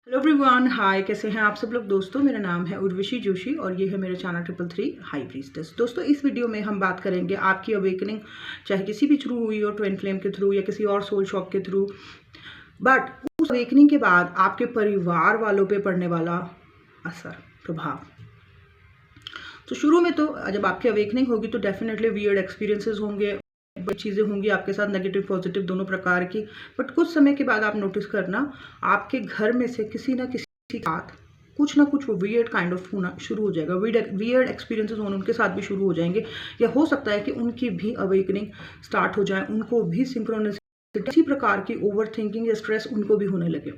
Hello everyone, हाय, कैसे हैं आप सब लोग। दोस्तों, मेरा नाम है उर्वशी जोशी और ये है मेरा चैनल 333 हाई प्रीस्टेस। दोस्तों, इस वीडियो में हम बात करेंगे आपकी अवेकनिंग चाहे किसी भी थ्रू हुई हो, ट्विन फ्लेम के थ्रू या किसी और सोल शॉक के थ्रू, बट उस अवेकनिंग के बाद आपके परिवार वालों पे पड़ने वाला असर, प्रभाव। तो शुरू में तो जब आपकी अवेकनिंग होगी तो डेफिनेटली वियर्ड एक्सपीरियंसेस होंगे, चीज़ें होंगी आपके साथ, नेगेटिव पॉजिटिव दोनों प्रकार की। बट कुछ समय के बाद आप नोटिस करना, आपके घर में से किसी ना किसी के साथ कुछ ना कुछ वो वियर्ड काइंड ऑफ होना शुरू हो जाएगा, वियर्ड एक्सपीरियंसेस होने उनके साथ भी शुरू हो जाएंगे, या हो सकता है कि उनकी भी अवेकनिंग स्टार्ट हो जाए, उनको भी सिंक्रोनिसिटी, किसी प्रकार की ओवर थिंकिंग या स्ट्रेस उनको भी होने लगे।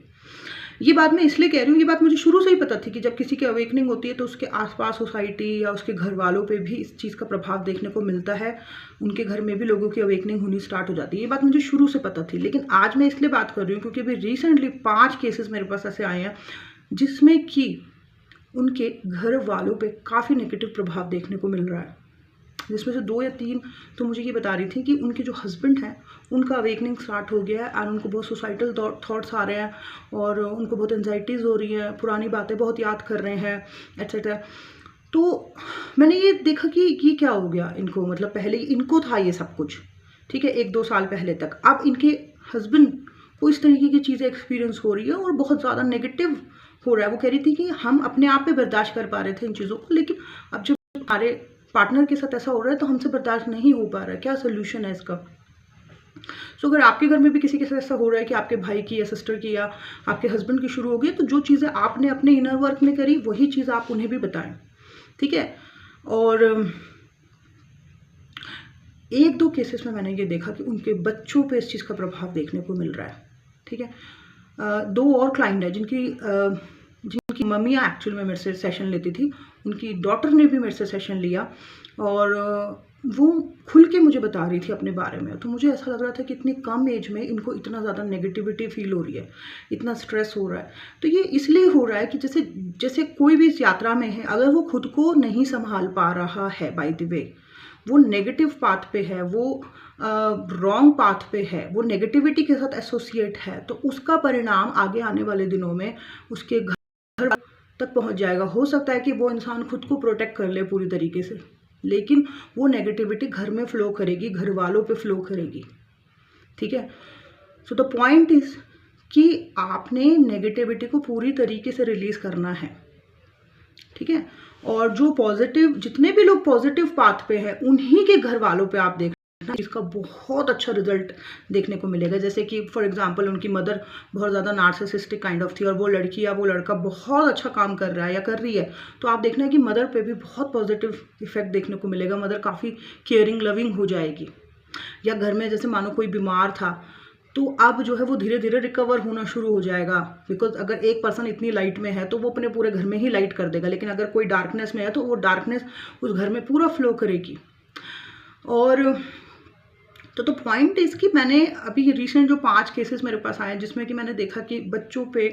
ये बात मैं इसलिए कह रही हूँ, ये बात मुझे शुरू से ही पता थी कि जब किसी की अवेकनिंग होती है तो उसके आसपास सोसाइटी या उसके घर वालों पे भी इस चीज़ का प्रभाव देखने को मिलता है, उनके घर में भी लोगों की अवेकनिंग होनी स्टार्ट हो जाती है। ये बात मुझे शुरू से पता थी, लेकिन आज मैं इसलिए बात कर रही हूँ क्योंकि अभी रिसेंटली 5 केसेस मेरे पास ऐसे आए हैं जिसमें कि उनके घर वालों पे काफ़ी नेगेटिव प्रभाव देखने को मिल रहा है, जिसमें से 2 या 3 तो मुझे ये बता रही थी कि उनके जो हस्बैंड हैं उनका अवेकनिंग स्टार्ट हो गया है और उनको बहुत सुसाइडल थॉट्स आ रहे हैं और उनको बहुत एंजाइटीज़ हो रही हैं, पुरानी बातें बहुत याद कर रहे हैं, एट्सेट्रा। तो मैंने ये देखा कि ये क्या हो गया इनको, मतलब पहले इनको था ये सब कुछ, ठीक है, 1-2 साल पहले तक। अब इनके हस्बैंड को इस तरीके की चीज़ें एक्सपीरियंस हो रही है और बहुत ज़्यादा नेगेटिव हो रहा है। वो कह रही थी कि हम अपने आप पे बर्दाश्त कर पा रहे थे इन चीज़ों को, लेकिन अब जब हमारे पार्टनर के साथ ऐसा हो रहा है तो हमसे बर्दाश्त नहीं हो पा रहा है। क्या सोल्यूशन है इसका? सो अगर आपके घर में भी किसी के साथ ऐसा हो रहा है कि आपके भाई की या सिस्टर की या आपके हस्बैंड की शुरू हो गई, तो जो चीज़ें आपने अपने इनर वर्क में करी वही चीज़ आप उन्हें भी बताएं, ठीक है। और 1-2 केसेस में मैंने ये देखा कि उनके बच्चों पे इस चीज़ का प्रभाव देखने को मिल रहा है, ठीक है। 2 और क्लाइंट है जिनकी मम्मियाँ एक्चुअल में मेरे से सेशन लेती थी, उनकी डॉटर ने भी मेरे से सेशन लिया और वो खुल के मुझे बता रही थी अपने बारे में। तो मुझे ऐसा लग रहा था कि इतनी कम एज में इनको इतना ज़्यादा नेगेटिविटी फील हो रही है, इतना स्ट्रेस हो रहा है। तो ये इसलिए हो रहा है कि जैसे कोई भी इस यात्रा में है, अगर वो खुद को नहीं संभाल पा रहा है, बाय द वे वो नेगेटिव पाथ पे है, वो रॉन्ग पाथ पे है, वो नेगेटिविटी के साथ एसोसिएट है, तो उसका परिणाम आगे आने वाले दिनों में उसके घर तक पहुंच जाएगा। हो सकता है कि वो इंसान खुद को प्रोटेक्ट कर ले पूरी तरीके से, लेकिन वो नेगेटिविटी घर में फ्लो करेगी, घर वालों पे फ्लो करेगी, ठीक है। सो द पॉइंट इज कि आपने नेगेटिविटी को पूरी तरीके से रिलीज करना है, ठीक है। और जो पॉजिटिव, जितने भी लोग पॉजिटिव पाथ पे हैं उन्हीं के घर वालों पे आप देखना, इसका बहुत अच्छा रिजल्ट देखने को मिलेगा। जैसे कि फॉर एग्जांपल उनकी मदर बहुत ज़्यादा नार्सिसिस्टिक काइंड ऑफ थी और वो लड़की या वो लड़का बहुत अच्छा काम कर रहा है या कर रही है, तो आप देखना कि मदर पे भी बहुत पॉजिटिव इफेक्ट देखने को मिलेगा। मदर काफ़ी केयरिंग, लविंग हो जाएगी। या घर में जैसे मानो कोई बीमार था तो अब जो है वो धीरे धीरे रिकवर होना शुरू हो जाएगा, बिकॉज अगर एक पर्सन इतनी लाइट में है तो वो अपने पूरे घर में ही लाइट कर देगा, लेकिन अगर कोई डार्कनेस में है तो वो डार्कनेस उस घर में पूरा फ्लो करेगी। और तो पॉइंट इज कि मैंने अभी रिसेंट जो 5 केसेस मेरे पास आए हैं जिसमें कि मैंने देखा कि बच्चों पे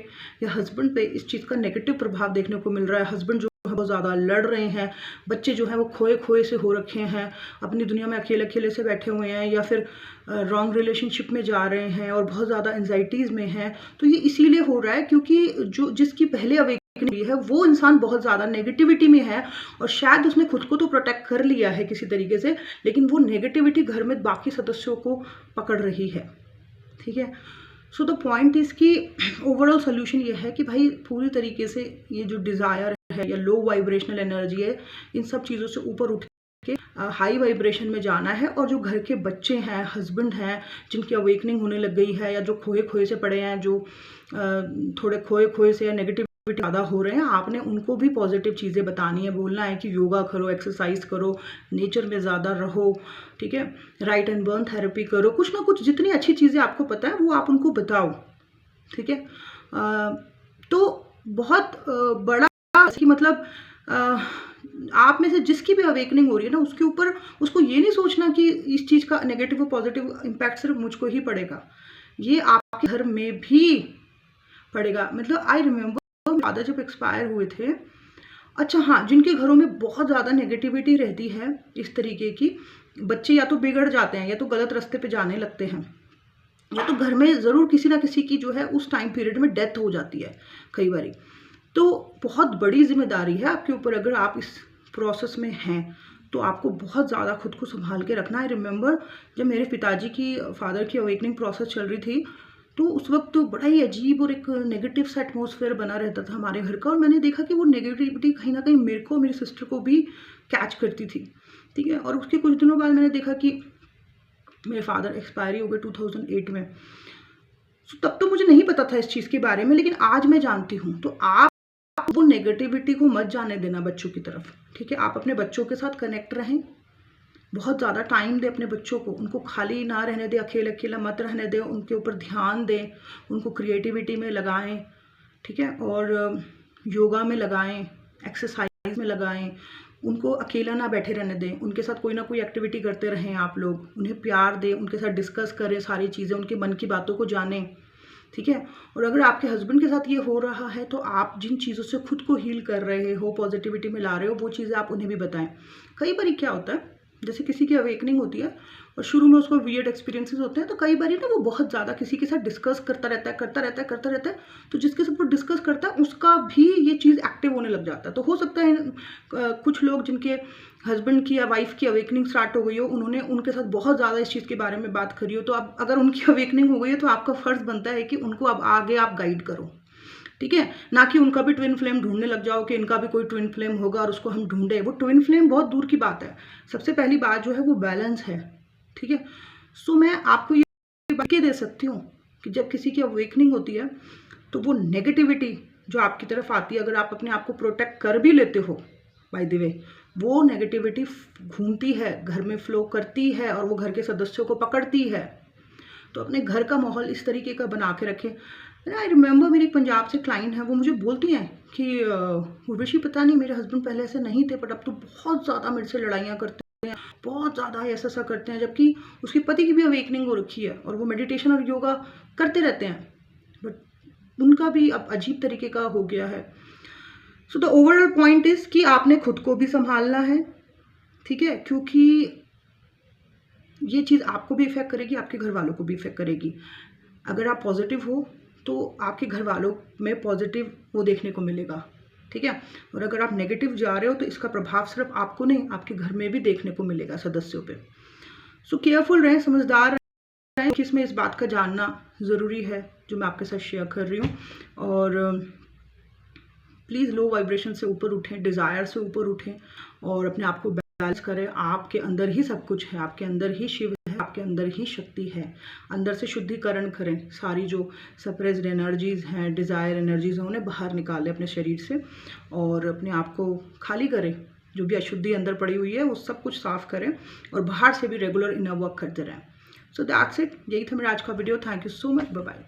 या हस्बैंड पे इस चीज़ का नेगेटिव प्रभाव देखने को मिल रहा है। हस्बैंड जो है बहुत ज़्यादा लड़ रहे हैं, बच्चे जो हैं वो खोए खोए से हो रखे हैं, अपनी दुनिया में अकेले अकेले से बैठे हुए हैं या फिर रॉन्ग रिलेशनशिप में जा रहे हैं और बहुत ज़्यादा एंजाइटीज़ में हैं। तो ये इसीलिए हो रहा है क्योंकि जिसकी पहले अवेकनिंग है वो इंसान बहुत ज़्यादा नेगेटिविटी में है और शायद उसने खुद को तो प्रोटेक्ट कर लिया है किसी तरीके से, लेकिन वो नेगेटिविटी घर में बाकी सदस्यों को पकड़ रही है, ठीक है। सो द पॉइंट इज कि ओवरऑल सोल्यूशन ये है कि भाई पूरी तरीके से ये जो डिज़ायर है या लो वाइब्रेशनल एनर्जी है, इन सब चीज़ों से ऊपर उठ के हाई वाइब्रेशन में जाना है। और जो घर के बच्चे हैं, हस्बैंड हैं, जिनकी अवेकनिंग होने लग गई है या जो खोए खोए से पड़े हैं, जो थोड़े खोए खोए से या नेगेटिव ज़्यादा हो रहे हैं, आपने उनको भी पॉजिटिव चीज़ें बतानी है, बोलना है कि योगा करो, एक्सरसाइज करो, नेचर में ज़्यादा रहो, ठीक है, राइट एंड बर्न थेरेपी करो, कुछ ना कुछ जितनी अच्छी चीज़ें आपको पता है वो आप उनको बताओ, ठीक है। तो बहुत बड़ा कि मतलब आप में से जिसकी भी अवेकनिंग हो रही है ना, उसके ऊपर उसको ये नहीं सोचना कि इस चीज़ का नेगेटिव और पॉजिटिव इम्पैक्ट सिर्फ मुझको ही पड़ेगा, ये आपके घर में भी पड़ेगा। मतलब आई रिमेम्बर फादर जब एक्सपायर हुए थे, अच्छा हाँ, जिनके घरों में बहुत ज़्यादा नेगेटिविटी रहती है इस तरीके की, बच्चे या तो बिगड़ जाते हैं या तो गलत रास्ते पे जाने लगते हैं, या तो घर में ज़रूर किसी ना किसी की जो है उस टाइम पीरियड में डेथ हो जाती है कई बारी। तो बहुत बड़ी जिम्मेदारी है आपके ऊपर, अगर आप इस प्रोसेस में हैं तो आपको बहुत ज़्यादा खुद को संभाल के रखना है। रिमेंबर जब मेरे पिताजी की फादर की अवेकनिंग प्रोसेस चल रही थी तो उस वक्त तो बड़ा ही अजीब और एक नेगेटिव सा एटमोसफेयर बना रहता था हमारे घर का, और मैंने देखा कि वो नेगेटिविटी कहीं ना कहीं मेरे को, मेरी सिस्टर को भी कैच करती थी। ठीक है, और उसके कुछ दिनों बाद मैंने देखा कि मेरे फादर एक्सपायरी हो गए 2008 में। तब तो मुझे नहीं पता था इस चीज़ के बारे में, लेकिन आज मैं जानती हूँ। तो आप वो नेगेटिविटी को मत जाने देना बच्चों की तरफ। ठीक है, आप अपने बच्चों के साथ कनेक्ट रहें, बहुत ज़्यादा टाइम दें अपने बच्चों को, उनको खाली ना रहने दें, अकेला अकेला मत रहने दें, उनके ऊपर ध्यान दें, उनको क्रिएटिविटी में लगाएं। ठीक है, और योगा में लगाएं, एक्सरसाइज में लगाएं, उनको अकेला ना बैठे रहने दें, उनके साथ कोई ना कोई एक्टिविटी करते रहें आप लोग, उन्हें प्यार दें, उनके साथ डिस्कस करें सारी चीज़ें, उनके मन की बातों को जानें। ठीक है, और अगर आपके हस्बैंड के साथ ये हो रहा है तो आप जिन चीज़ों से खुद को हील कर रहे हो, पॉजिटिविटी में ला रहे हो, वो चीज़ें आप उन्हें भी बताएं। कई बार क्या होता है, जैसे किसी की अवेकनिंग होती है और शुरू में उसको वियर्ड एक्सपीरियंसेस होते हैं, तो कई बार ना वो बहुत ज़्यादा किसी के साथ डिस्कस करता रहता है, तो जिसके साथ वो डिस्कस करता है उसका भी ये चीज़ एक्टिव होने लग जाता है। तो हो सकता है कुछ लोग जिनके हस्बैंड की या वाइफ की अवेकनिंग स्टार्ट हो गई हो, उन्होंने उनके साथ बहुत ज़्यादा इस चीज़ के बारे में बात करी हो, तो अब अगर उनकी अवेकनिंग हो गई है तो आपका फ़र्ज़ बनता है कि उनको अब आगे आप गाइड करो। ठीक है, ना कि उनका भी ट्विन फ्लेम ढूंढने लग जाओ कि इनका भी कोई ट्विन फ्लेम होगा और उसको हम ढूंढे। वो ट्विन फ्लेम बहुत दूर की बात है। सबसे पहली बात जो है वो बैलेंस है। ठीक है, सो मैं आपको ये बात दे सकती हूँ कि जब किसी की अवेकनिंग होती है तो वो नेगेटिविटी जो आपकी तरफ आती है, अगर आप अपने आप को प्रोटेक्ट कर भी लेते हो, बाय द वे, वो नेगेटिविटी घूमती है, घर में फ्लो करती है और वो घर के सदस्यों को पकड़ती है। तो अपने घर का माहौल इस तरीके का बना के रखें। आई रिमेंबर मेरी पंजाब से क्लाइंट है, वो मुझे बोलती हैं कि उर्वशी पता नहीं मेरे हस्बैंड पहले ऐसे नहीं थे, बट अब तो बहुत ज़्यादा मेरे से लड़ाइयाँ करते हैं, बहुत ज़्यादा ऐसा करते हैं, जबकि उसके पति की भी अवेकनिंग हो रखी है और वो मेडिटेशन और योगा करते रहते हैं, बट उनका भी अब अजीब तरीके का हो गया है। So the overall point is कि आपने खुद को भी संभालना है। ठीक है, क्योंकि ये चीज़ आपको भी इफ़ेक्ट करेगी, आपके घर वालों को भी इफ़ेक्ट करेगी। अगर आप पॉजिटिव हो तो आपके घर वालों में पॉजिटिव वो देखने को मिलेगा। ठीक है, और अगर आप नेगेटिव जा रहे हो तो इसका प्रभाव सिर्फ आपको नहीं, आपके घर में भी देखने को मिलेगा सदस्यों पे। सो केयरफुल रहें, समझदार रहें कि इसमें इस बात का जानना ज़रूरी है जो मैं आपके साथ शेयर कर रही हूँ। और प्लीज़ लो वाइब्रेशन से ऊपर उठें, डिज़ायर से ऊपर उठें और अपने आप को बैलेंस करें। आपके अंदर ही सब कुछ है, आपके अंदर ही शिव है, आपके अंदर ही शक्ति है। अंदर से शुद्धिकरण करें, सारी जो सप्रेस्ड एनर्जीज़ हैं, डिज़ायर एनर्जीज़ हैं, उन्हें बाहर निकालें अपने शरीर से और अपने आप को खाली करें। जो भी अशुद्धि अंदर पड़ी हुई है वो सब कुछ साफ़ करें और बाहर से भी रेगुलर इनर वर्क करते रहें। सो दैट्स इट, यही था मेरा आज का video. Thank you so much, bye bye.